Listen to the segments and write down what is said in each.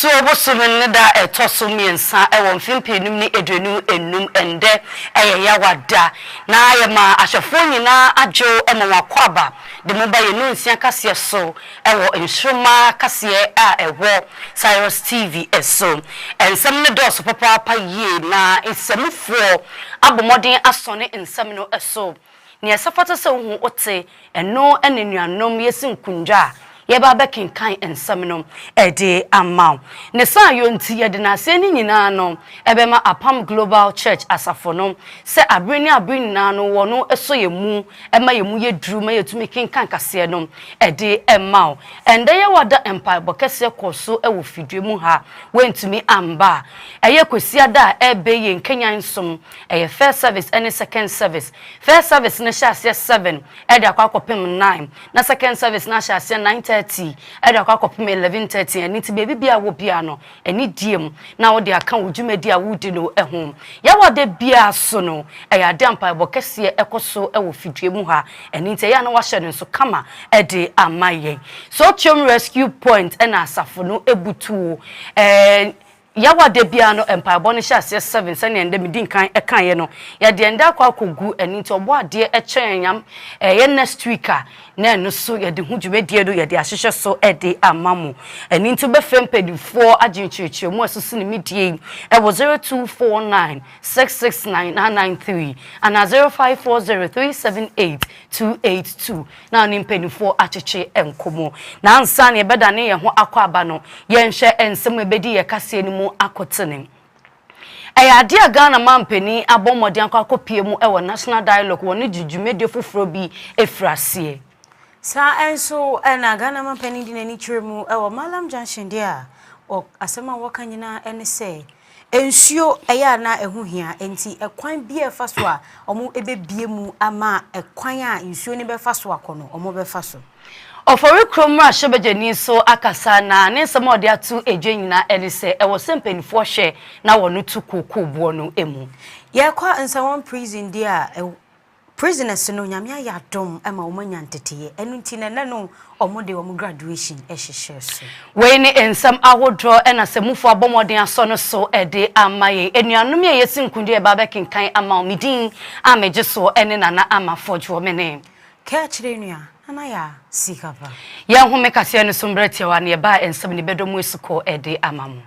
Yesu obosomen da etoso miensa ewo mfimpenum ni edwenu enum ende yawada na ayema ahwefo nyina adwo emwakwaba de moba yenu nsia kase so ewo Nsroma Kaseɛbɔ ewo Cyrus TV eso ensem ne dos papa yie na ensemfo abomoden asone ensem no eso ne esafata se hu ote eno enenuanom yesinkunja yeba bekin kan ensem no ede amaw ne san yo nti yede na se ni nyina no ebema Apam Global Church asafo no se abreni na no wono eso yemu ema yemu yedru ma yetumi kinkan kase no ede emaw ende ye wada empire bokese koso ewo fidwe mu ha wentumi amba eye kwesia da ebe ye nkenya nsom eye first service and second service first service na sha 7 ede akwakopem 9 na second service na sha 9:30 eda kwa kopem 11:30 eni ti bebi bia wo bia no eni diem na wo de aka wudwumadi a wudi no ehom ya wode bia so no eya de ampa bokese ekoso ewo fidue mu ha eni ti ya na wa hye nso kama ede amaye so chom rescue point ena asafo no ebutu yawade bia no empire boni sha 7 sene ende midin kan ekan ye no ya de enda kwa kogu eni nti obo ade ekyanyam ye next week na no so ye de hudwumedie do ye de ahyehye so ede amamu eni nti be fempedifo aginchirechire mu asusu ne midie e wo 0249669993 and 0540378282 na ni mpedifo acheche enkomo na ansa ne beda ne ye ho akwaba no ye nhwe ensem ebedi ye kase ni akotene ade Ghana mampeni abomodi akopie mu ewo national dialogue woni jujumede foforo bi efrasie sa enso na Ghana mampeni di nani chiremu ewo Malam Junction dia o asema wakanyina ene se ensuo eya na ehuhia enti ekwan bi efaso a omo ebebie mu ama ekwan a ensuo ni befaso akono omo befaso ofori kromra shebejeni so akasa na ne nsemo de atu edwenyina elise ewo sempenifo hwe na wono tu kokobuo no emu ye kwa nsawon prison dia prisoners no nyamia ya dom ama omanya nteteye enu nti na no omode omo graduation ehhehye so we ne ensam ahodro ena semufo abomoden aso no so ede amaye enuanom ye yesinkunde eba bekinkan ama omidin ameje so ene nana ama Fordjour mene ka kire nua anaya Sikapa ya home kase no sombrete wa ne ba ensam ne bedomu esuko ede amamu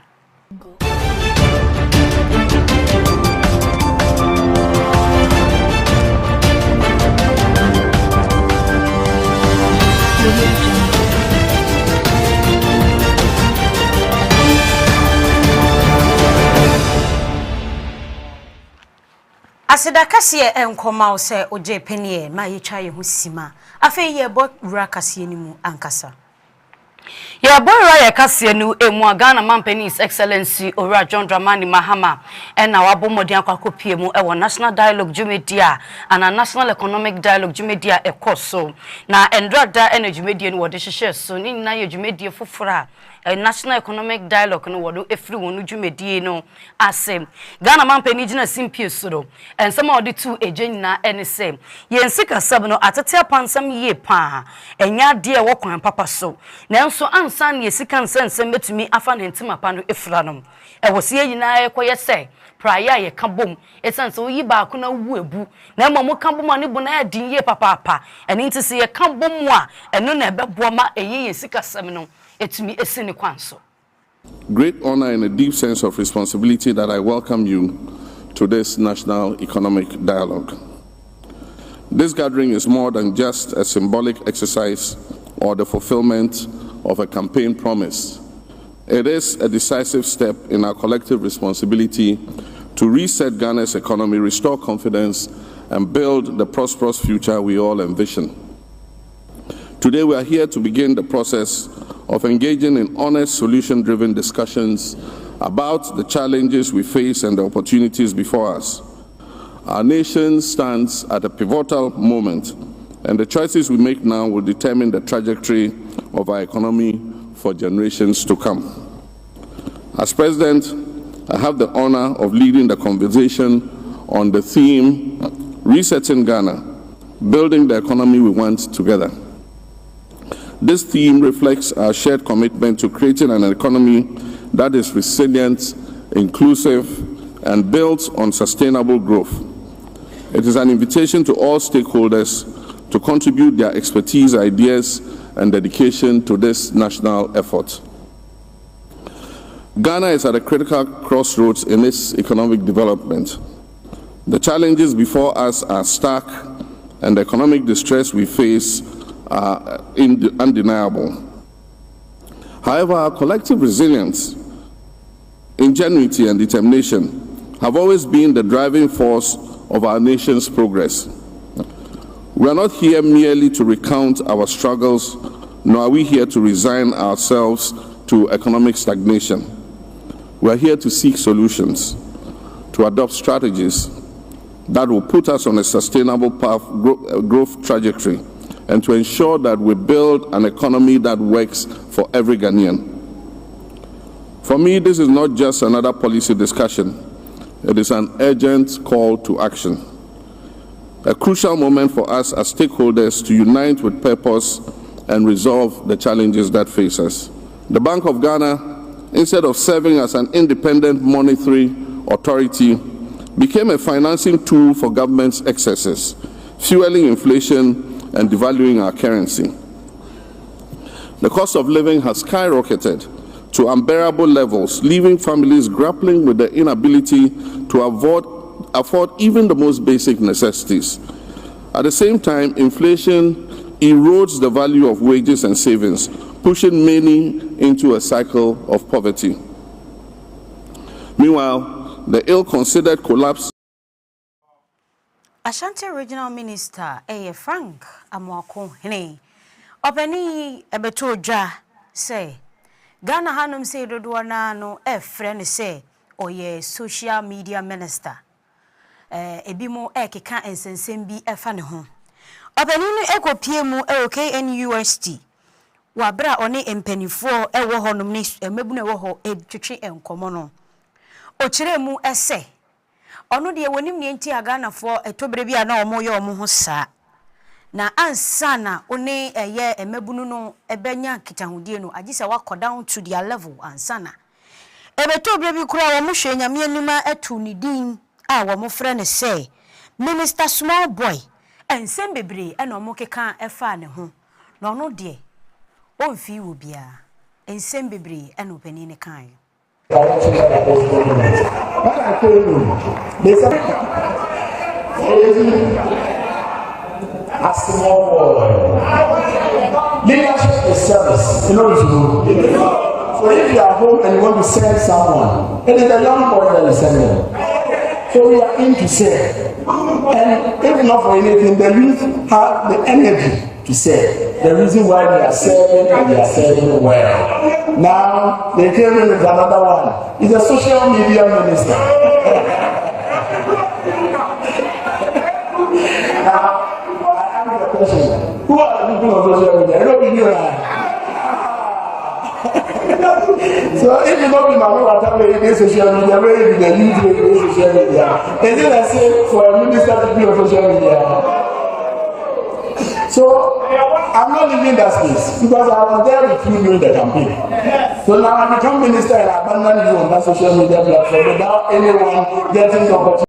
Asida Kaseɛ enkoma wo se oje penie ma yetwa ye ho sima afi ye bo wura Kaseɛ ni mu ankasa ya boyra ya Kaseɛ nu emu Ghana mampeni His Excellency Owura John Dramani Mahama ena wabomodi akwakopie mu ewo national dialogue jumedia and national economic dialogue jumedia ekoso na endrada ena jumedia ni wode hyehyɛ so ni na ye jumedia fofora national economic dialogue no wodo efri wonu dwumedie no asem Ghana mampeni gina simpie soro ensem a odi tu ejenyina ene se ye nsikasab no atete apansam ye pa enya de wo kwan papa so nanso ansa ne sika nsensem betumi afa ne ntima pa no efra no e wo se yina ekoye se praya ye kabom esanse oyi ba ko na wu ebu na mamu kabom ani bu na adin ye papa eni nti se ye kabom a eno na ebebo ma eyi ye sikasam no etumi esini kwanso. Great honor and a deep sense of responsibility that I welcome you to this national economic dialogue. This gathering is more than just a symbolic exercise or the fulfillment of a campaign promise. It is a decisive step in our collective responsibility to reset Ghana's economy, restore confidence, and build the prosperous future we all envision. Today we are here to begin the process of engaging in honest, solution-driven discussions about the challenges we face and the opportunities before us. Our nation stands at a pivotal moment, and the choices we make now will determine the trajectory of our economy for generations to come. As President, I have the honor of leading the conversation on the theme, Resetting Ghana, Building the Economy We Want Together. This theme reflects our shared commitment to creating an economy that is resilient, inclusive, and built on sustainable growth. It is an invitation to all stakeholders to contribute their expertise, ideas, and dedication to this national effort. Ghana is at a critical crossroads in its economic development. The challenges before us are stark, and the economic distress we face are undeniable. However, our collective resilience, ingenuity, and determination have always been the driving force of our nation's progress. We are not here merely to recount our struggles, nor are we here to resign ourselves to economic stagnation. We are here to seek solutions, to adopt strategies that will put us on a sustainable growth trajectory, and to ensure that we build an economy that works for every Ghanaian. For me, this is not just another policy discussion. It is an urgent call to action. A crucial moment for us as stakeholders to unite with purpose and resolve the challenges that face us. The Bank of Ghana, instead of serving as an independent monetary authority, became a financing tool for government's excesses, fueling inflation and devaluing our currency. The cost of living has skyrocketed to unbearable levels, leaving families grappling with the inability to afford even the most basic necessities. At the same time, inflation erodes the value of wages and savings, pushing many into a cycle of poverty. Meanwhile, the ill-considered collapse. Ashanti Regional Minister Frank Amwako Hene Openi ebeto dwa say Ghana hanum say dodo na no friend say oye social media minister ebimo keka ensensem bi efa ne ho Openi no ekopie mu KNUST wabra one empanifo ewo honum ni emebu na ewo ho etwetwe enkomo no o kire mu ese ono de wonim ne nti aganafo etobere bia na omo ye omo ho saa na ansana one eye emebunu no ebenya kitahudie no agisa wako down to their level ansana ebetobere bi kura omo hwe nyame anima atu ni din a wo mo frɛ ne say minister small boy ensem bebre e na omo keka efa ne ho na ono de onfi wo bia ensem bebre e na opani ne kan What I told you, they said, a small boy. Leadership is service. You know what you do. So if you are home and you want to send someone, it is a young boy that is sending. So we are in to serve. And if not for anything, the youth have the energy to serve. The reason why they are serving and they are serving well. Now they came in with another one. He's a social media minister. Now I ask the question: who are the people on social media? I don't believe So if you don't be my whatever it is social media, where you the youth with social media, is it the same for a minister to be on social media? So I'm not leaving that space because I was there with you during the campaign. So now I become minister and I abandon you on that social media platform without anyone getting the opportunity.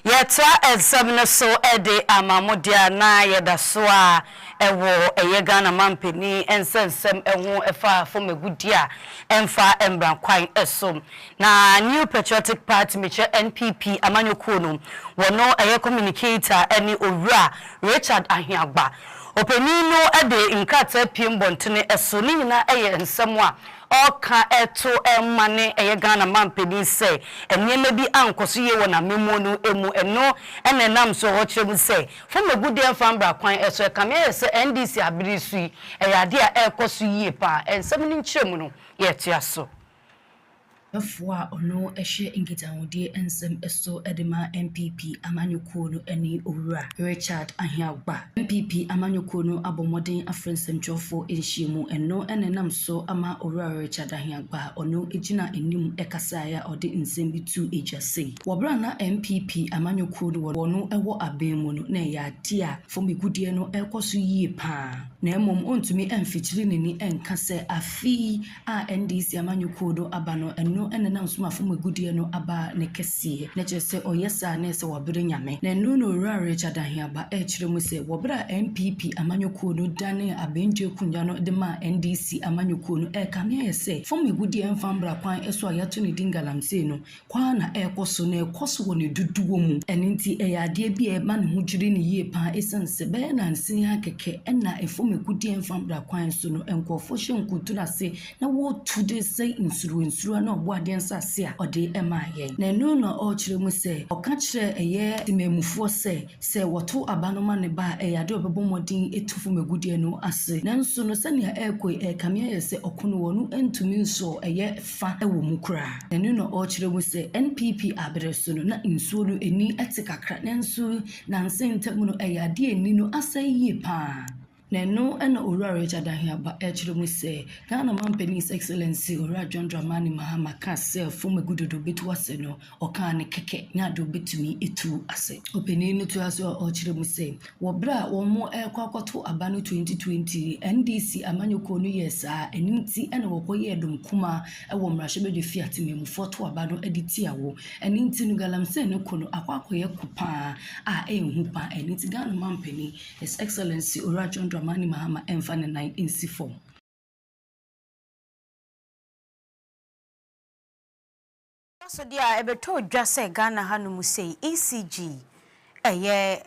Yeta elsabne so ede amamodia na yeda so a ewo Ghana mampeni ensensem eho efa fomegudia emfa embran kwan esom na New Patriotic Party meche NPP amanyokuno wono communicator eni owura Richard Ahiagba openino ede nkata piembontene eso ni nyina ensem a oka eto emane Ghana mampeni se enye bi ankoso ye wona memonu emu eno enenam so hochemu se fomegudi enfambra kwan eso kame se NDC abirisu eyade a ekoso yie pa ensem ni nchemu no yetiaso Afwa ono ehye ingitahudie ensem eso edema MPP amanyokuo no eni owura Richard Ahiagba MPP amanyokuo no abomoden afrensem twofo ehyiemu eno enenam so ama owura Richard Ahiagba ono ejina enim ekasaya ode nsem bitu ejase wobra na MPP amanyokuo no wono ewo abemu no na yade a fomigudie no ekoso yie pa na mmom ontumi emfitiri neni enka se afi a NDC amanyuko do aba no eno ene na nsomafo magudie no aba ne kese na kyerese oyesa na se wobere nyame na eno no rare chadahiaba kyerɛ mu se wobere MPP amanyuko no dane abenje kunja no de ma NDC amanyuko no kame yese fo magudie mfambra kwan eso ayato ne dingalamse no kwa na ekoso na ekoso wo ne duduwo mu eninti eyade bi e ma ne hudwiri ne yie pa esense be na nsin akeke na efo magudie mfambra kwan so no enkofo hyenkutu na se na wo tude se nsuru na obo ade nsase a ode emaye na enu no o kyerɛ mu se oka kyerɛ eye timemufo se woto abanoma ne ba eyade obebomodin etufo magudie no ase nanso no sania ekoi kame yese okono wonu entumi nso eye fa ewo mu kra na enu no o kyerɛ mu se NPP abreso no na nsuo no eni etikakra nanso na nsentamu no eyade eni no asayi pa na no ena Owura Chadahiaba kyerɛ mu se Ghana Manpanis Excellency Owura John Dramani Mahama Kaseɛbɔ magudodo betu ase no ɔka ne keke nya do betumi etu ase openi no to aso ɔkyerɛ mu se wɔbra wɔn mo ɛkwakoto aba no 2020 NDC amanyoko no yesa eninti ena wɔkɔyɛ dom kuma ɛwɔ mmarahyɛbadwa fiat memufo to aba no editiawo eninti no galamse no kono akwakoyɛ kupa a enhu pa eninti Ghana Manpanis His Excellency Owura John Mani Mahama emfane 9 insi4 so dia ebeto dwa se Ghana hanu sei ECG eye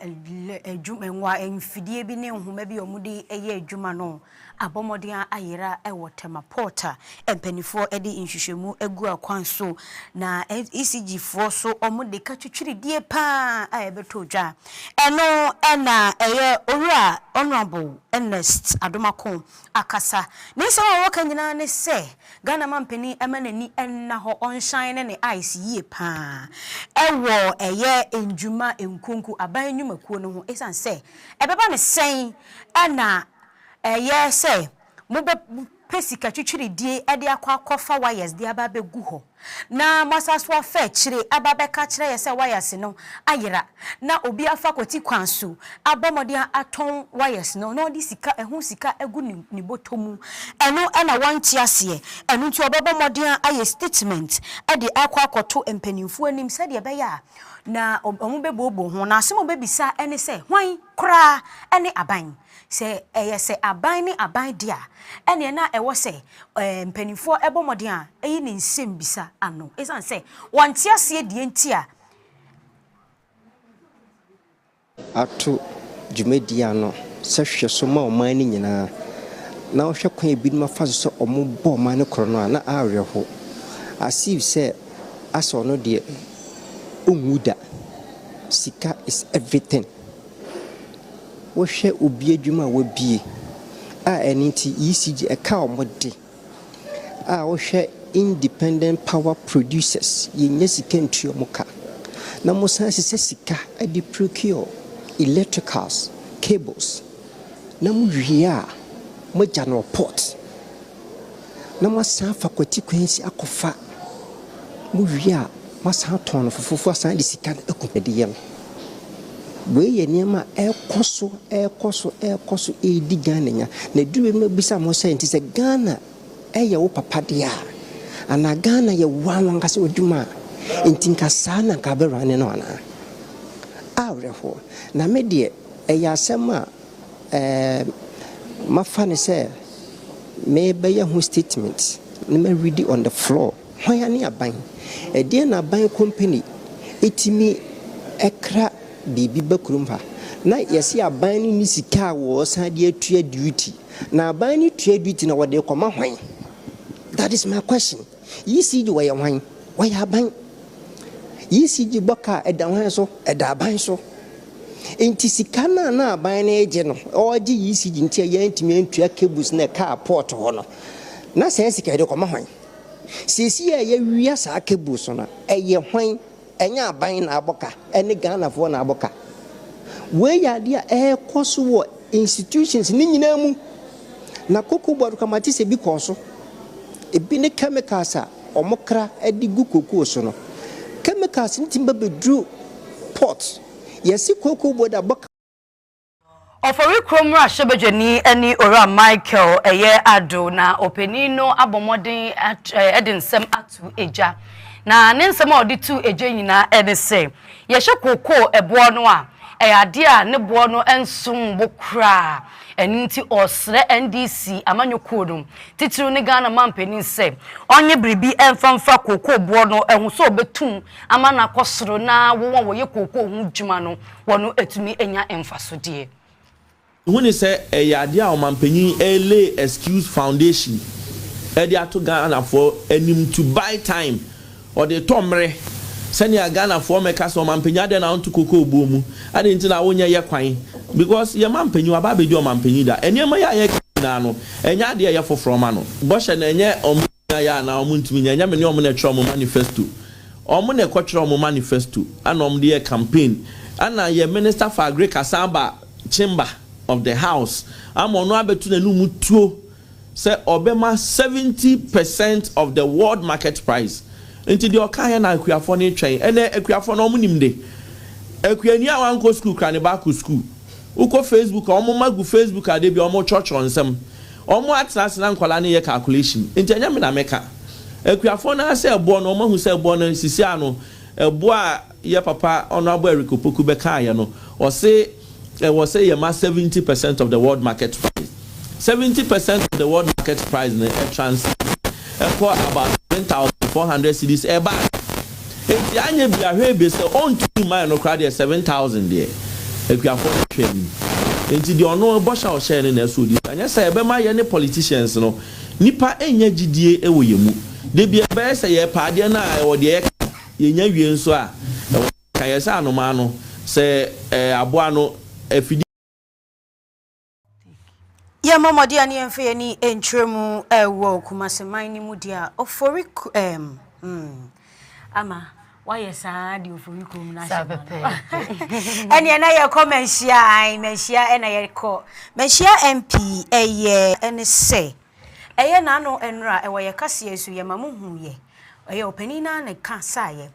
adwumenwa emfidie bi ne nhoma bi omudi eye adwuma no abomodin ayera ewo tema porta empanifo edi nhwehwemu egu akwan so na ECG fo so omude ka twitwiri die pa a ebeto dwa eno ena eye Owura Honorable Ernest Adomako akasa nso woka nyina ne se Ghana Manpani emanani enna ho onshine ne ice yie pa ewo eye enjuma enkunku aban nyumakuo no ho esan se ebeba ne sen ana eye se mobe pesika twitwiri die ede akwakofa wires de aba begu ho na masaso afa kyire aba beka kyire ye se wires no ayera na obi afa kwati kwanso abomodin aton wires no na odi sika ehu sika egu ni botomu eno na wanti ase eno nti obomodin aye statement ede akwakoto empanimfu anim se de beya na omu bebobo ho na asemo bebisa ene se hwan kra ene aban se se aban ni aban dia ene na ewo se mpanimfo ebomodin a eyi ni nsem bisa ano esan se wanti ase die ntia ato dwumedia no se hwe so ma oman ni nyina na ohwe kwan ebi ma fa so omo bo man kro no na awerho asiv se aso no de onwuda sika is everything wohwe obi adwuma wabie a eninti ECG eka omode a wohwe independent power producers yenye sika ntuo muka na musa sise sika adi procure electricals cables na muhia moja no port na masa fa kwati kwansi akofa muhia masa ton fufufu asan di sika ekumediyem we ye niema ekoso edi Ghana nya na duwe mabisa mo say nti se Ghana eye wo papa dia ana Ghana ye wanwanga se oduma nti nka sana nka berane no ana awreho na medie eye asema mafane se me be hu statement na me read on the floor hwan ya aban e na ban company etimi ekra bibi bakurumpa na yesi aban ni sika wo san de atua duty na aban ni tua duty na wode koma hwan. That is my question. ECG why hwan why aban ECG boka eda hwan so eda aban so enti sika na aban na eje no oje ECG ntia ya ntimi antua cables na car port ho no na sen sika de koma hwan sisi ya wia sa cables no eye hwan enya aban na aboka ene Ghana fo na aboka we ya dia koso wo institutions ni nyina mu na koko bodu kamati se bi koso ebi ne chemicals a omokra edi gu koko so no chemicals ntimba bedru port yesi koko bodu aboka Ofori kromra shebejeni eni ora Michael eye ado na openi no abomodin edinsem atu eja na ne nsem a odi tu eja nyina ene se ye hye kokoo ebo no a ade a ne bo no ensum bokra enti osre NDC amanyoko no titiru ne Ghana mampeni se onye bribi emfamfa kokoo bo no ehun so obetum ama na kosoro na wo ye kokoo hu djuma no wono etumi enya emfaso de. When he say a yadia or mampenny lay excuse foundation, Edia to Ghana for him to buy time or the tomre send ya Ghana for make us or mampenya then out to cocoa boom. I didn't know when you're crying because your mampenny or baby your mampenny that and your maya nano and yadia for from mano. Bosh and ya ya now muntimia yaman trauma manifesto or money quattro manifesto and dear campaign and your minister for Greek Asamba chamber of the house. I'm on to the Numutuo. Say Obama 70% of the world market price. Into the Okaya na Equiafone train. And then Equiafone Omunimde. Equiania Wanko school, Canibaku school. Uko Facebook, Omoma go Facebook, I be almost church on some. Omo at Nasan Colani calculation. Into Yamina Mecca. Equiafone say a born, Omo who said born in Siciano. A boy, ya papa, honorable Ricopoku Becayano. Or say, I will say 70% of the world market price. 70% of the world market price in a trans for about 10,400 cedis a bag. If the annual be a baby, so on 2 miles crowd 7,000 there. If you are for training. Into the honor Bosch or sharing their studies. And yes, I my any politicians no. Nipa enya GDA ewuyemu. They be a best a padiana or the yenya wienswa. Kayasa no mano say abuano. Ya mama dia ni emfe ni entremu ewo kumaseman ni mudia ofori ama why sa di ofori kum na sabepe ene na ye komensia ena ye ko mensia MP ene se eye na no enra ewo ye kase esu ye mamu hu ye eye openina na ka saye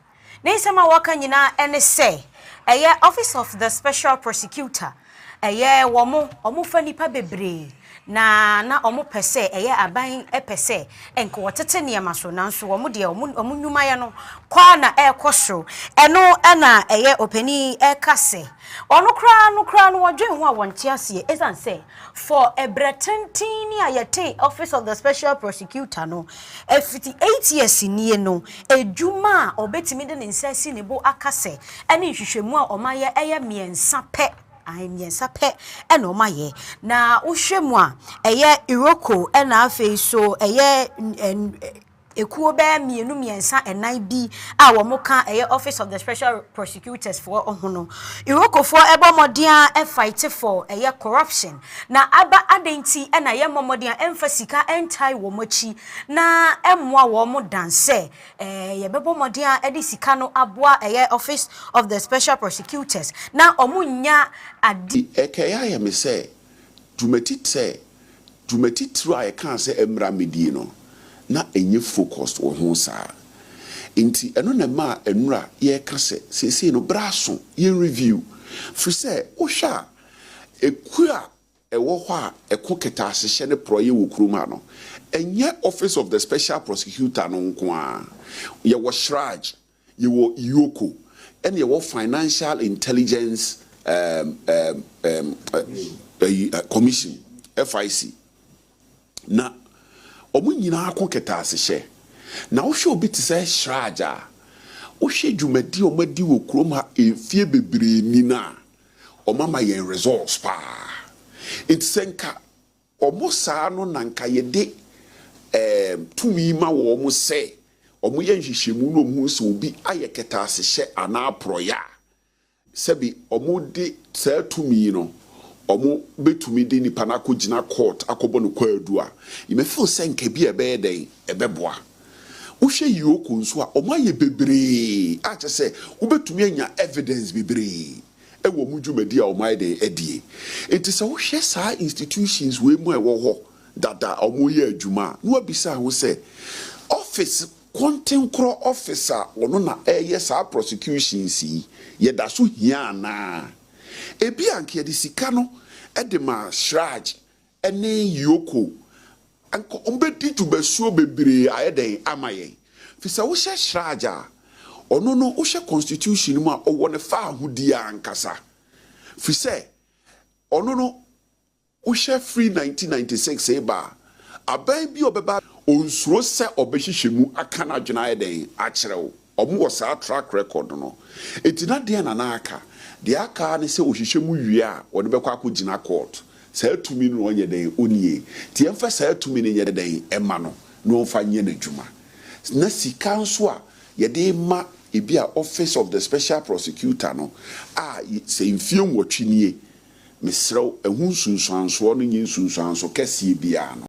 ne nsema waka nyina ene se eye office of the special prosecutor eye omo fa nipa bebre na omo pese eye aban pese enko wotete niam so nanso omo de omo nyuma ye no kwa na ekoso eno na eye opani kase ono kra no wodwen ho a wonte ase esan say for a bretantini ayete office of the special prosecutor no 58 years nie no edwuma obetimi de nsasi ne bo akase ene hwehwemu a omaye eye miensa pe miensa pe ene omaye na wohwemu a eye iroko ena afei so eye ekuo be mienu miensa enan bi a wo moka eye office of the special prosecutors for ohono iroko for ebomodia fight for eye corruption na aba adenti ena ye momodia emfasika entai wo mochi na emwa wo mo danse ye bebomodia edi sika no aboa eye office of the special prosecutors na omunya adi ekeya ye me say tumeti tru a ye kan say emra medie no na enye focused wo ho saa enti eno na ma enura ye kase sese no braso ye review for say wo hwa ekua ewo ho a ekoketa asehye ne proye wo kuruma no enye office of the special prosecutor no nko a ye wo shraj ye wo yoko and ye wo financial intelligence commission FIC na omu nyina akoketa asehye na wo hwe obi te se shraja wo hwe dwumadi omadi wo krom ha efie bebre ni na omama ye results pa itsenka omo saa no nanka ye de tumi ma wo omo se omo ye nhwehwemu no omo so obi ayeketa asehye ana proya sebi omo de saa tumi no omo betumi de nipa na akogina court akobo no kwadu a ime feel senke bi ebe den ebeboa wo hwe yoko nso a omo aye bebre a che se wo betumi anya evidence bebre ewo mu dwumadi a omo aye den edie enti se wo hwe saa institutions we mu ewo ho dada omo ye adwuma no abisa ho se office content cro officer ono na eye saa prosecutions yi ye da so hia na ebi anke de sika no edema shraj ene yoko anko ombedi dwumaso bebre ayeden amaye fisa wo hye shraj a ono no wo hye constitution mu a owo ne fa ahudi ankasa fise ono no wo hye free 1996 eba aban bi obeba onsuro se obehyehyemu aka na adwena ayeden akyerewo omo wo sa track record no etina de na aka de aka ne se ohyehyemu wie a wo de bekwa akogina court sa tumi no onye den onie ti emfa sa tumi ne ye den ema no no fa nye na dwuma na sika nso a ye de ma ebi a office of the special prosecutor no se mfie nwotwe nie mesrew ehun sunsuanso no nyin sunsuanso kese bia no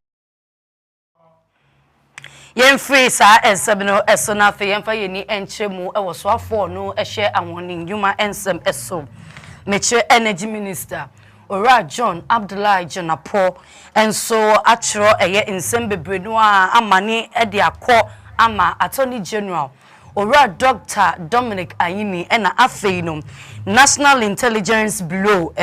yen free sa ensebno eso na fe yen fa yeni enchemu e wo so afo no ehye awoni ndwuma ensem eso meche energy minister Ora John Abdullahi Jenapo enso achro eye nsem bebre no a amane e de akọ ama attorney general Ora Dr. Dominic Ayini ena afei no National Intelligence Bureau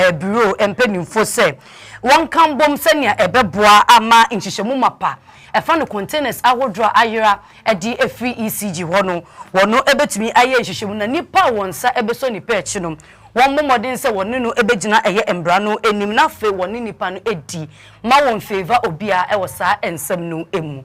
empenimfo se won kan bom senia ebeboa ama nhyehyemu mapa efa no containers ahodro ayera edi efri ECG wono ebetumi aye nhyehyemu na nipa wonsa ebeso nipa echi no won momodin se won no ebegina eye embra no enim na fe won nipa no edi ma won favor obia e wo sa ensem no emu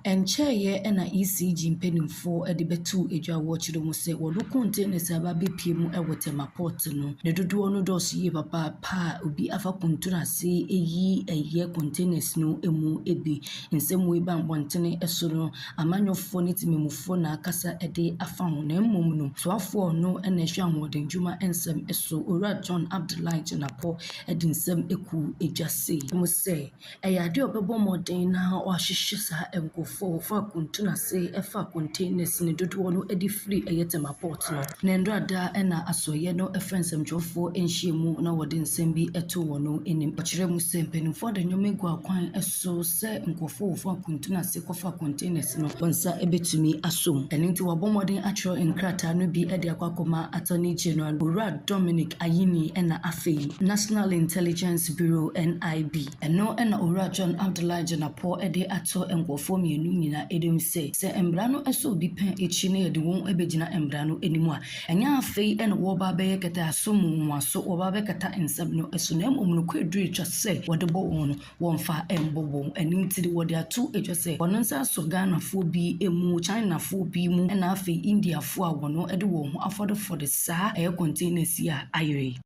Encheye ena ECG mpenimfo ede betu edwa wochiro mu se wodo containers aba bepie mu ewotema port no ne dodo no dos ye papa pa obi afa kuntura se eyi eye containers no emu ebi nsemu eba mbontene eso no amanyofo ne timemufo na akasa ede afa ho na mmom no soafo no ena hwa hoden dwuma ensem eso Ora John Abdullahi Jenapo ede nsem eku edwase mu se eyade obebo moden na o ahwehwe sa enko for kuntuna se efa containers ne dodo no edi free eyetema port no nendra da ena asoye no efensem jofo enhyiemu na wode nsem eto wono enim akire mu se mpenimfo de nyomegu akwan eso se nkofo for kuntuna se kofa containers no bonsa ebetumi asom eninti wabomoden atro enkrata no bi ede akwakoma attorney general Ora Dominic Ayini ena afei National Intelligence Bureau NIB eno ena Ora John Abdullahi Jenapo ede ato enkofo mienu nyina edem se embrano eso bi pen echi na yede won ebegina embrano enimu a enya afei ena wo ba be keta asomu waso wo ba be keta ensem no eso na emomno kwaduru etwa se wode bo won wonfa embobo enintiri wode atu etwa se wonansa so Ghana fo bi emu China fo bi mu ena afei India fo a wono ede wo ho afode for the sa e containers ya ayre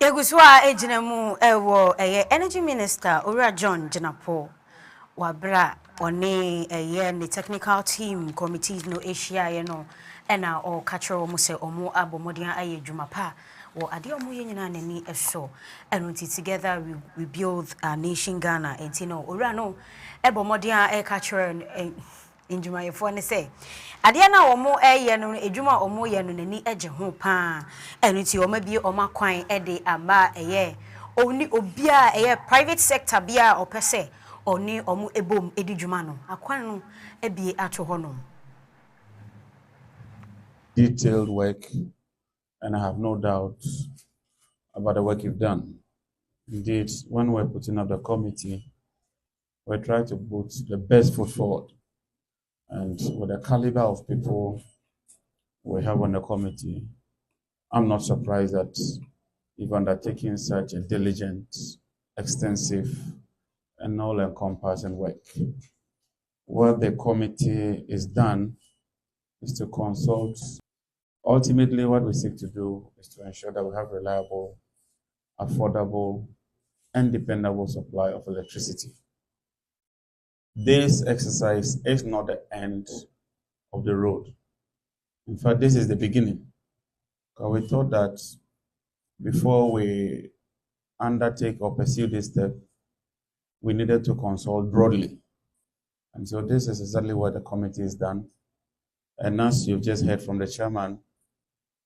Eguswa ejinemu ewo eye energy minister Ora John Jenapo wabra one eye ne technical team committees no Asia ye no ena o kachero mu se omo abomodian aye dwumapa wo ade omo ye nyina nani eso eno together we build a nation Ghana entino Ora no ebomodian e kachero Injuma yefo ne se ade na omo eye no edwuma omo ye no nani eje ho pa enu ti omo bi omo kwan ede ama eye oni obia eye private sector bia opese oni omo ebom edi dwuma no akwan no ebie ato honom detailed work, and I have no doubt about the work you've done. Indeed, when we're putting up the committee, we're trying to put the best foot forward. And with the caliber of people we have on the committee, I'm not surprised that you've undertaken such a diligent, extensive, and all-encompassing work. What the committee is done is to consult. Ultimately, what we seek to do is to ensure that we have reliable, affordable, and dependable supply of electricity. This exercise is not the end of the road. In fact, this is the beginning. Because we thought that before we undertake or pursue this step, we needed to consult broadly. And so this is exactly what the committee has done. And as you've just heard from the chairman,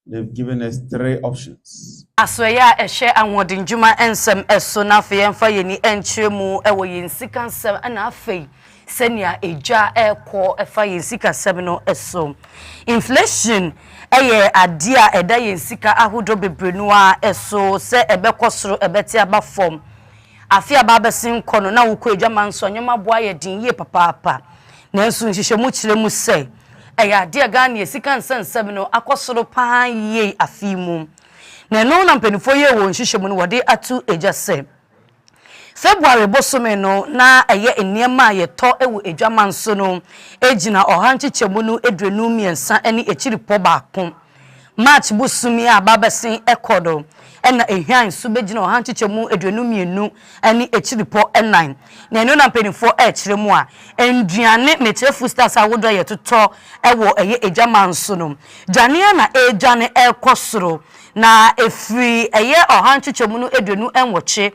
they've given us 3 options. Asoya ehye anwodin dwuma ensem eso na fe yemfa yeni enchiremu ewo yin sikansem na afei senia eja ekọ efa yensika semino eso inflation eye adia eda yensika ahodo bebrenu a eso se ebekosoro ebeti aba form afia baba sin kono na wukọ edwaman so nyoma boa ye din ye papa nanso nhihye kire mu se eye adia Ghana yensika nsansebino akosoro paa ye afimu na no na mpanifo ye wo nhihye mu no wode atu eja se February bosome no na eye eniema ye to ewu edwaman so no ejina ohanchichemu no edrenu miensa eni echiripo baako March bosumi a babasin ekodo ena ehwan so begina ohanchichemu edrenu mienu eni echiripo enan na eno na mpenifo echiremu a enduane mechefu stars awodo ye toto ewo eye edwaman so no dwane na ejane ekosoro na efri eye ohanchichemu no edrenu enwoche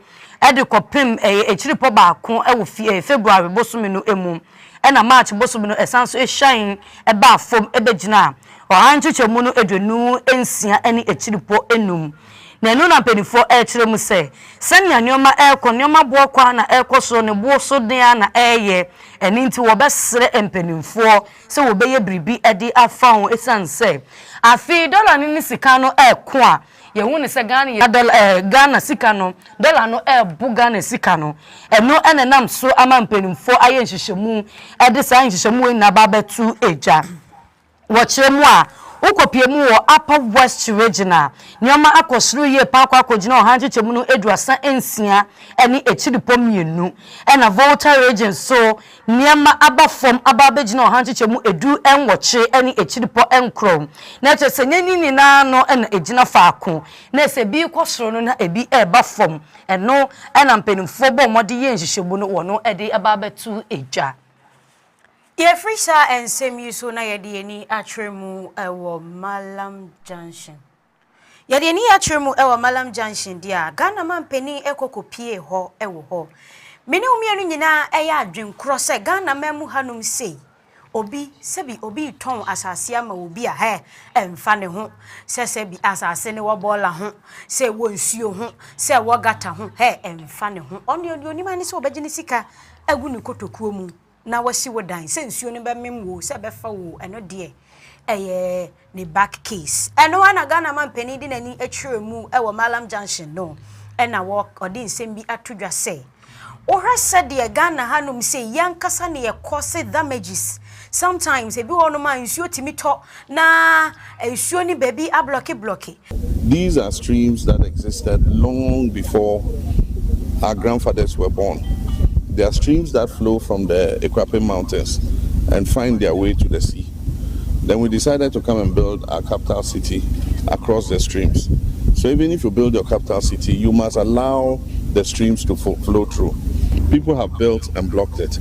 edi kopim echiripo baako ewo February bosumi no emu ena March bosumi no esanso ehyan eba fom ebegina ohanchichemu no edwenu ensia eni echiripo enum na enu na penifo echiremu se senya nyoma eko nyoma boakwa na ekoso ne boso den na eye eni nti wo besere empenimfo se wo beye bribi edi afan esanse afi dollar ni sika no eko a ye hu ne se Ghana ye Ghana sika no dollar no bu Ghana sika no eno enenam so ama mpenimfo aye nhyehyemu edi sa nhyehyemu na babetu eja wo chiremu a ukopiemu wo Apam West Regional nyoma akosuru ye pa akogina ohanchichemu no eduasa ensia eni echiripo mienu ena Volta region so nyema abafom ababegina ohanchichemu edu enwoche eni echiripo enkrom na chese nyeni na no ena ejina faako na ese bi kosoro no na ebi ebafom eno ena mpenimfo bo modi ye nhyehyemu no wono ede ababetu eja Ye frisa ensemi so na yede ni atwemu ewo Malam Junction. Yede ni atwemu ewo Malam Junction dia Ghana mampeni ekokopie ho ewo ho. Mene umienu nyina eya adwenkro se Ghana memu hanum sei. Obi sebi obi ton asase ama obi a he emfa ne ho se sebi asase ne wo bola ho se wo nsuo ho se wo gata ho he emfa ne ho. Oni mani se obegini sika agu ni kotokuo mu. Na wasi wodan se nsuo ne be memwo se be fa wo eno de ne back case eno ana Ghana man pani di nani atwiremu ewo Malam Junction no ena wo odi nsem bi atodwa se o hwese de Ghana hanum se yankasa ne ye cause damages sometimes ebi wono ma nsuo timito na nsuo ni baby a blocky. These are streams that existed long before our grandfathers were born. There are streams that flow from the Apam mountains and find their way to the sea. Then we decided to come and build our capital city across the streams. So even if you build your capital city, you must allow the streams to flow through. People have built and blocked it.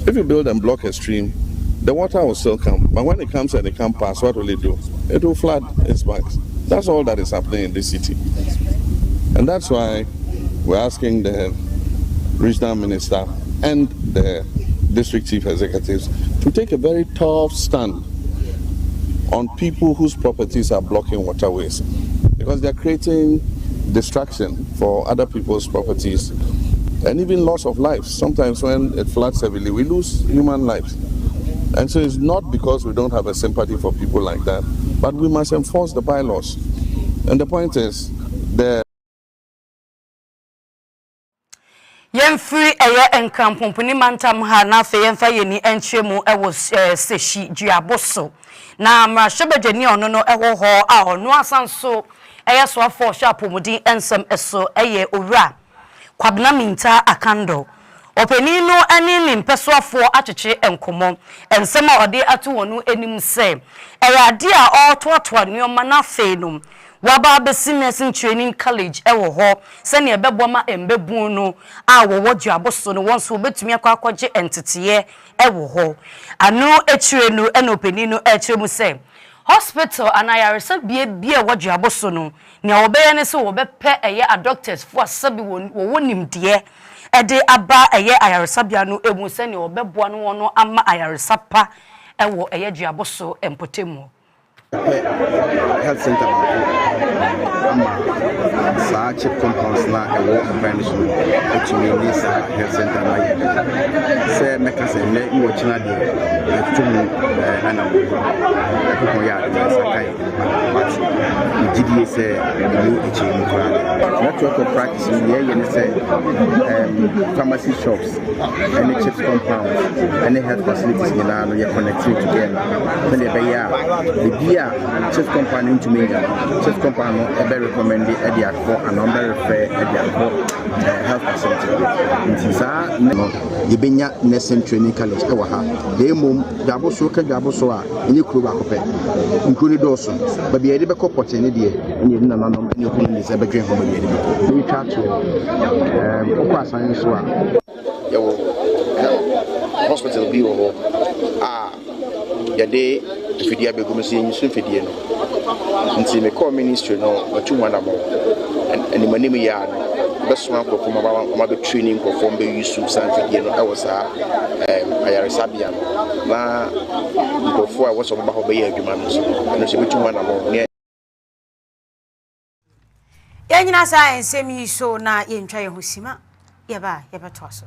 If you build and block a stream, the water will still come. But when it comes and it can't pass, what will it do? It will flood its banks. That's all that is happening in this city. And that's why we're asking the regional minister and the district chief executives to take a very tough stand on people whose properties are blocking waterways, because they're creating distraction for other people's properties and even loss of lives. Sometimes when it floods heavily, we lose human lives. And so it's not because we don't have a sympathy for people like that, but we must enforce the bylaws. And the point is, Yemfree eye enkampompuni mantam ha na fe yemfa yeni enchemu ewo seshi duaboso na mrashebedwani ono no ewo ho a ono asanso eye so afo shapomudi ensem eso eye owura kwabna minta akando openi no ani ni mpeso afo atwetwe enkomo ensem a ode atu wonu enim se eye ade a ototo nioma na fe no waba business training college ewo ho se ne ebebo ma embebu no a wo duaboso no wonso obetumi akwaje entitiye ewo ho ano etire no enopeni no etire mu se hospital anayaresa bie wo duaboso no ne obeye ne se wo bepe eye a doctors for asabi wo wonim de ede aba eye ayaresa bia no emu se ne obebo no wono ama ayaresa pa ewo eye duaboso empotemu health center chip compounds na ɛwɔ information ɛtumi ne saa health center na yɛ sɛ mɛka sɛ nnɛ iwɔ kyena deɛ ɛtumu ana ɛkokɔ yɛ ade sɛ kae but gyidie sɛ ɛmu akyiri mu koraa network of practice no yɛyɛ ne sɛ pharmacy shops ɛne chips compounds ɛne health facilities nyinaa no yɛ connected together sɛdeɛ ɛbɛyɛ a biribi a chips compound no ntumi nya chips compound no ɛbɛ recommend ɛde akɔ and number refer health facility. Nti saa yebenya nursing training college ɛwɔ ha. De mom dabo so ka dabo so a enye kuro ba kopɛ. Nkuro ni dɔɔso. Ba bi yɛde bɛkɔ pɔtɛ ne deɛ enye na nanom ne ko ne sɛ bɛdwen ho ba bi yɛde bɛkɔ. Ne twa to okɔ asan so a yɛwɔ hospital bi wɔ hɔ a yɛde fidie abɛgum sɛ nyiso fidie no. Nti me call ministry no ɔtu wanamo and my name is best one for my training perform the use of something. I was a Sabian. Now, before I was about to be a human, and it's a bit one about Yanyina science, semi so na in try Husima. Yaba tosso.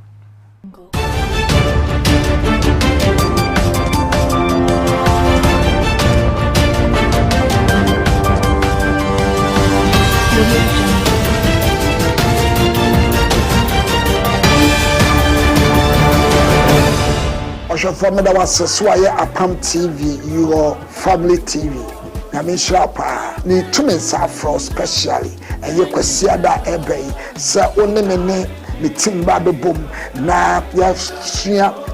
Osho formula was Swaya Apam TV, your family TV. I mean, Shrapa, need 2 minutes afro specially, and you could see that ebay, sir, only me timba the boom, na ya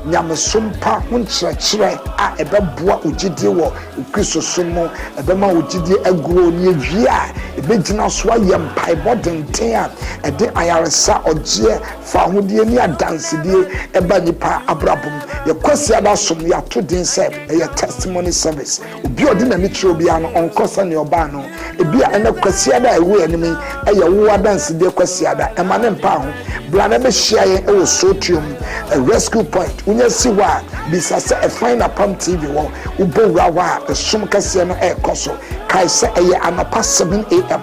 Yamasumpa, Hunchre, a ebabua ujidiwo, Ukiso sumo, ebema ujidi agro near via, Ebejina swayam pie bodden tea, a de ayaresa or jeer, Fahudia near dance dear, Ebanipa abrabum, your question sum ya 2 days said, a testimony service, Ubiodin and Mitrobiano on Cosan your bano, a beer and a quasiada away enemy, a yawa dance dear quasiada, a man and pound, Blaname share a sotium, a rescue point. Unya siwa bisasa a fine Apam TV wo ubo rawa the sum kase no e koso kai se eye anapa 7 am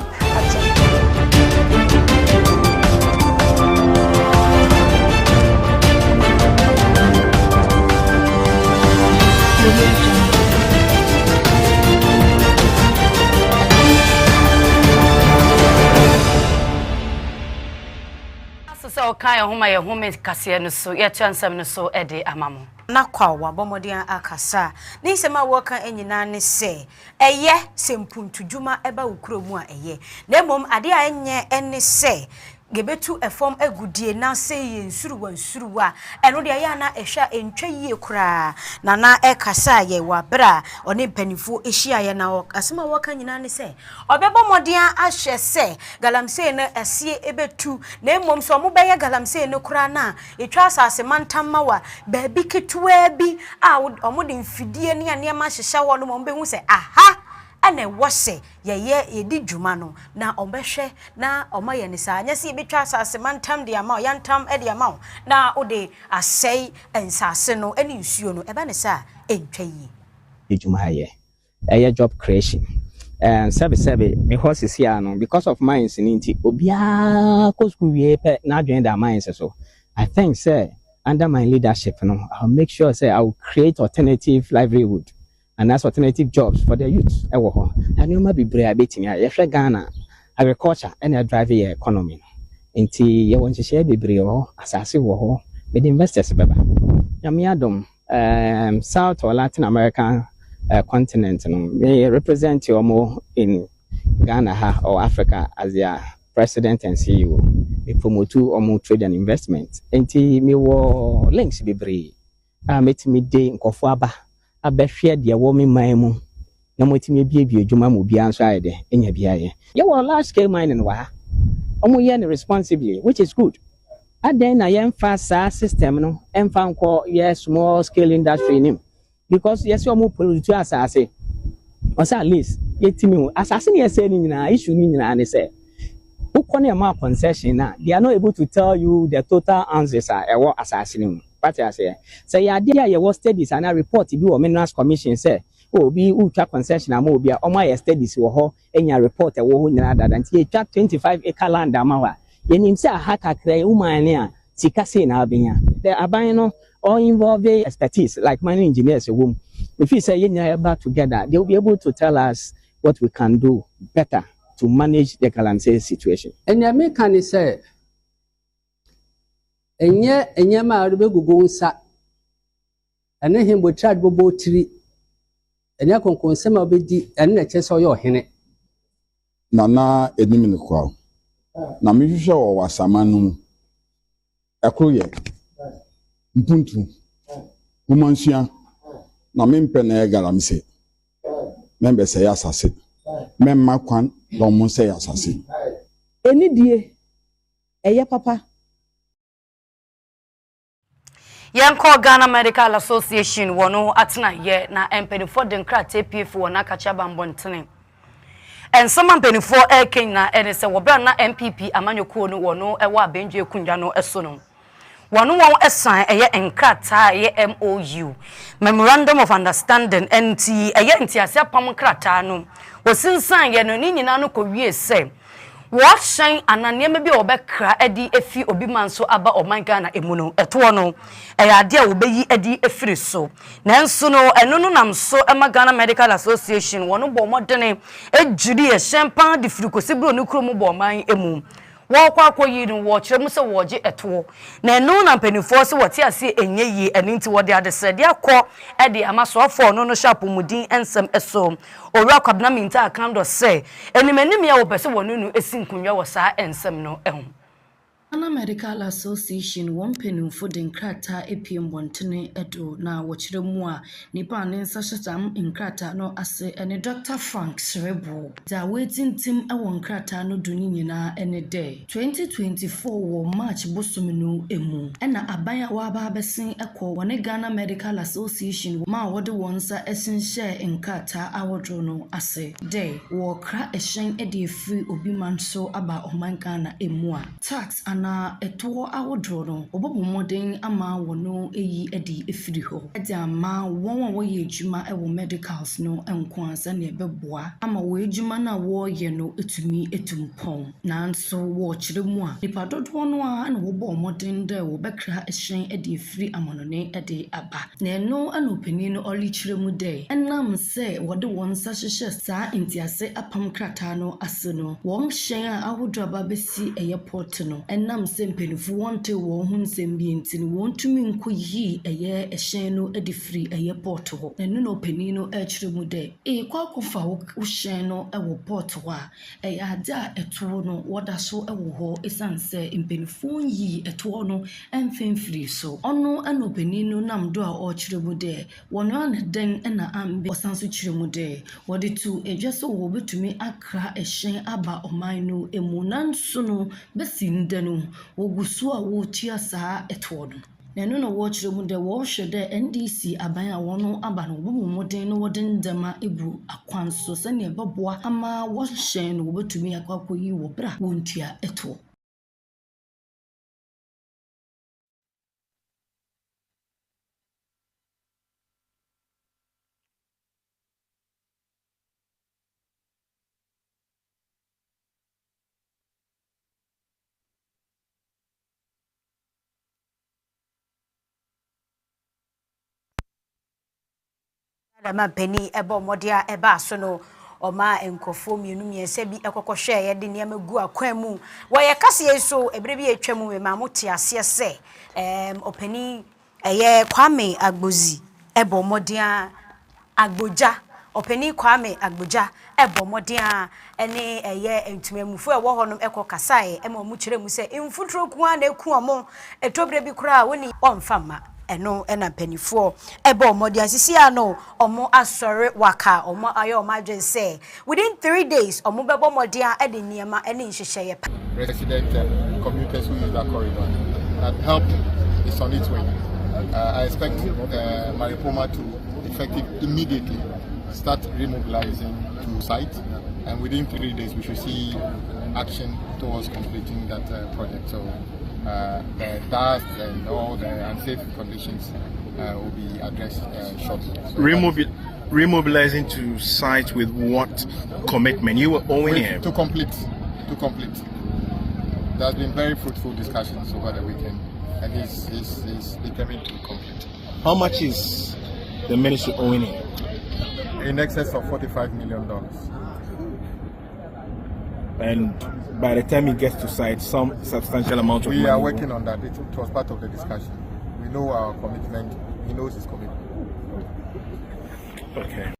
so kai homa ye home kase no so ye chansam no so ede amamo na kwa wa bomodian akasa ni sema woka enyina ne se eye sempuntudwuma eba wukuro mu a eye na mom ade a enye ene se gebetu efom agudie na se ye nsuruwa eno de ya na ehwa entwa yie kura na ekasa ye wa bra one mpanifo ehia ye na asema woka nyina ne se obebo modian ahwe se galamse na asie ebetu na mom so mo beye galamse ne kura na etwa asase mantamma wa ba bi ketuwa bi a omode mfidie ne anema hyehya wo no mo behu se aha ane wose ye di dwuma no na ombehwe na omaye ne saa nya se betwa asase mantam de ama yantam e de ama na ode asei ensase no ene nsuo no eba ne saa entwa yi dwuma ye job creation and service me horses here no because of mines nti obia ko school we pe na adwen da mines so I think say under my leadership no I'll make sure say I will create alternative livelihood and that's alternative jobs for the youth. And you might be brave betting here. Ghana agriculture and a driving economy. Until you want to share the brave assassin war with investors. Yamiadom, South or Latin American continent, may represent you more in Ghana or Africa as their president and CEO. We promote or more trade and investment. Until me war links be brave. I met me day in Kofuaba. Abehwe de wo me man mu na motimi biebie adwuma mu bia nso ayede enya bia ye large scale mining wa omo ye ne responsibly which is good aden na ye mfa sa system no emfa nko ye small scale industry nim because yes omo produce asase osa at least yetimi asase ne yese ni nyina issue ni nyina ne se ukone ma concession na they are not able to tell you the total ounces are asase nim. What I say ya dia ye was studies and a report bi o minerals commission say obi ultra concession ama obi a omo studies wo ho enya report wo ho nyina dada nti e twa 25 acre land ama wa yenim se aha kakra umane a sika sei na abenya the aban no all involve expertise like mining engineers wom if you say yenya back together they will be able to tell us what we can do better to manage the Galamsey situation. And I make can say, and yet, ma gugu sa, and then him would charge bobo tree, and ya con consema be and let us all your henny. Nana ediminikwa. Na misha wa wasamanu. Akroye. Mpuntu. Umansia. Na mimpe na Galamsey. Membe say asase. Memma kwan don say asase. Eni die eye papa. Yanko Ghana Medical Association wono atena ye na empenifo de nkrat APF wona kacha bambontene. En some empenifo eken na ene se wobra na MPP amanyoko no wono ewa abenju ekunja no eso no. Wanu won esan eye enkrata eye MOU Memorandum of Understanding NT eye ntiase apam krata no wosinsan ye no ni nyina no kowie se wo shan ananeme bi obekra edi efi obi manso aba oman Ghana emu no eto no eye ade a obeyi edi efiri so nanso no eno no nam so ema Ghana Medical Association wono bo modene ejuri e champan de frikosi bro no kro mu bo oman emu wakwa yirin wo kire mu se woje eto na eno na mpanifo se wote ase enye yi eni nti wode adesede akọ ede amasofo no no sharp mudin ensem eso owura kwabna minta akando se enimanim ya wo pese wonu esi nkunwa wo saa ensem no ehun Ghana Medical Association one penny for the nkrata APM bontene edo na wochire mu a nipa ne nsahyetam nkrata no ase ene Dr. Frank Nsroma da waiting team e won nkrata no duni nyina ene day 2024 wo March bosom no emu ena aban a wa ba besen ekọ wone Ghana Medical Association ma wode wonsa esenhye nkrata awodro no ase day wo kra ehyen ede free obi manso aba oman Ghana emu a tax na eto awodro no obobo modern ama wono eyi edi efiri ho edi ama won wo ye adwuma e wo medicals no enko ansa na ebeboa ama wo adwuma na wo ye no etumi etumpon nanso wo kire mu a nipa dodo no a na wo bo modern de wo bekra ehyen edi efiri amonone edi aba na eno anopani no oli kire mu de enam se wode won sa hyehye saa ntiase apam krata no ase no won hyen a awodro aba besi airport no nam sempenifu wonte wo hu nsembie ntini wontumi nkoyi eye ehyen no edifri eye port ho enu no pani no ekire mu de kwakofa wo hyen no ewo port ho a ada eto no woda so ewo ho esanse impenifu yi eto no emfemfiri so ono eno pani no nam do a okire mu de wono na den na ambe osanso kire mu de wode tu edweso wo betumi akra ehyen aba oman no emu nanso no besi nde no wogusu a wotia saa eto no na no wo kire mu de wo hwe de NDC aban a wono aba no bobo modern no wode ndama ebu akwanso se ne beboa ama wo hyen no wobetumi akwakoyi wo bra wontia eto Dama penny ebo modia eba so no oma enkofo mienu miense bi ekokohwe ye de niam gu akwan mu wo ye kase yeso ebre bi etwa mu ma mote ase se openi eye Kwame Agbozi ebo modia agboja openi Kwame Agboja ebo modia ene eye entumamufo e wo honom ekokasae e ma mu kire mu se mfutro ku a na eku omo etobre bi kura woni omfama eno ena penifo ebo modi asisi ano omo asore waka omo ayo madwen say within 3 days omo bebo modi a ede niema ene nhyehyeye resident commuters who use that corridor that help is on its way. I expect Maripoma to effective immediately start remobilizing to site, and within 3 days we should see action towards completing that project. So the dust and all the unsafe conditions will be addressed shortly. So remobilizing to site with what commitment? You were owing him? To complete. There has been very fruitful discussions over the weekend, and he's determined to complete. How much is the ministry owing him? In excess of $45 million. And by the time he gets to site, some substantial amount of money. We are working on that. It was part of the discussion. We know our commitment. He knows his commitment. Okay.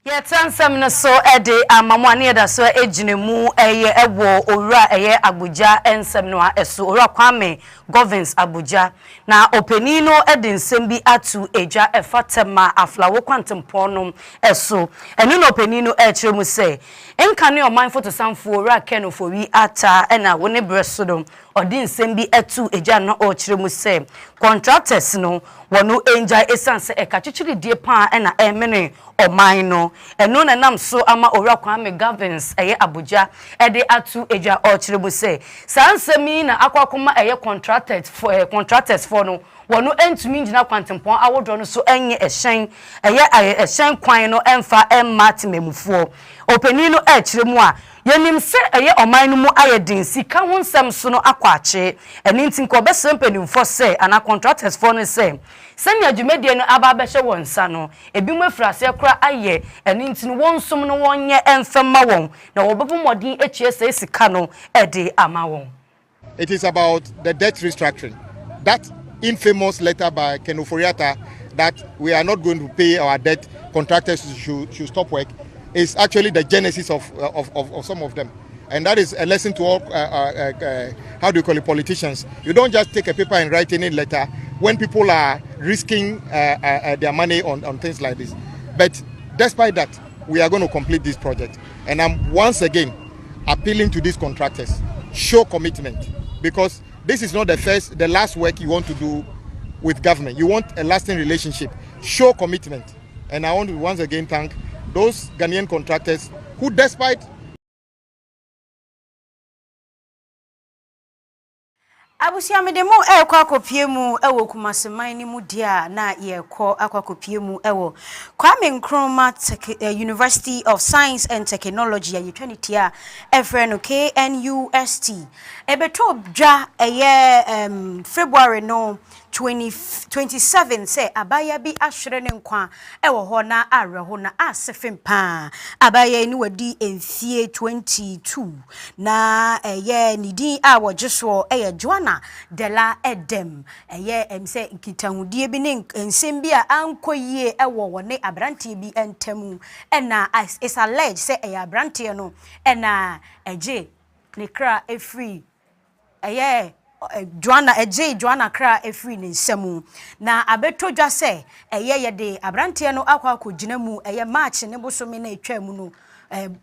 Yetansam no so ede amamwane da so ejinemu eye ewo owura eye Abuja ensem no eso owura Kwame Govins Abuja na openino ede nsem bi atu eja efatema aflawo kwantempon no eso eno no openino ekire mu se enkane o mindful to samfo owura kenofori ata ena woni breso odi nsem bi atu eja no o kire mu se contractors no wono enja esanse ekachichiri die pa ena emene oman no eno na nam so ama owura Kwame Govins eye Abuja ede atu eja o kire mu se sansemi na akwakoma eye contractors for no wono entumi ngina kwantempon awodro no so enye ehyen eye ehyen kwan no emfa emmat memufuo openi no ekire mu a yenim se eye oman no mu ayedin sika ho nsem so no akwache eni ntinko obesem penimfo se ana contractors for no se senya dwumedie no aba behye wonsa no ebi mu afrase kora aye eni ntinu wonsom no wonye emfema won na wobebu modin echie se sika no ede ama won. It is about the debt restructuring. That infamous letter by Ken Ofori-Atta that we are not going to pay our debt, contractors should stop work, is actually the genesis of some of them. And that is a lesson to all, how do you call it, politicians. You don't just take a paper and write any letter when people are risking their money on things like this. But despite that, we are going to complete this project. And I'm once again appealing to these contractors, show commitment, because this is not the last work you want to do with government. You want a lasting relationship. Show commitment. And I want to once again thank those Ghanaian contractors who, despite Abusia medemo ekwa akopie mu ewo kumaseman ni mu dia na yekọ akwakopie mu ewo Kwame Nsroma University of Science and Technology yetwaniti a efre no KNUST ebeto dwa eye February no 2027 say abaya bi ahwere ne nkwa ewo ho na areho na asefem pa abaya ni wadi enfie 22 na eye nidin a wojeso eye Joanna Dela Edem eye emse nkitahudie bi ne nsem bi a ankoyie ewo wone abrante bi entemu ena is alleged say eye abrante no ena eje ne kra efree eye Joanna kra efree ne nsemu na abeto dwa se eye yede abrante no akwa akogina mu eye march ne bosome na etwa mu no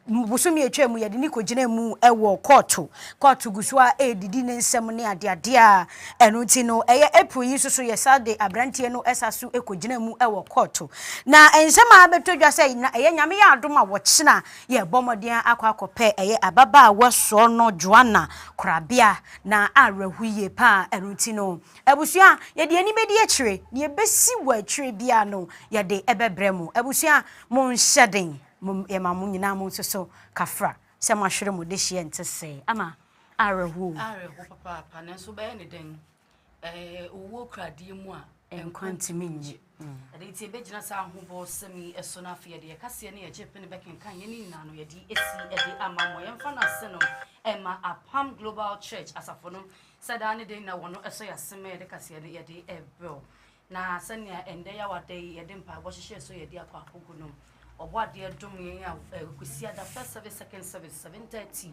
busumi etwa mu yede ni kogina mu ewo court gusua edidi ne nsem ne ade a eno ti no eye April yi so yesade abrante no esaso ekogina mu ewo court na ensem abeto dwa se na eye nyame ya adoma wo kina ye bomoden akwa akope eye ababa awoso no Joanna krabia na arehuye pa eno ti no ebusua yede ani bedi akire ne besi wa akire bia no yede ebebremu ebusua mon hyeden mamu nyina mu so kafra se mahwere mu de hye ntese ama arehu papa na so be ne den owo krade mu a enkwantimi nji ade ti be gina sa ho bo semi eso na afia de kase ne ye chepe ne bekin kan ye ni na no ye di esi ede amamo ye mfa na se no ema Apam Global Church asafo no sada ne den na wono eso ya seme de kase ne ye di ebro na senia ende ya wade ye de mpa bo hye so ye di akwa akogu no obwade dum ye ya kusia da first service second service 7:30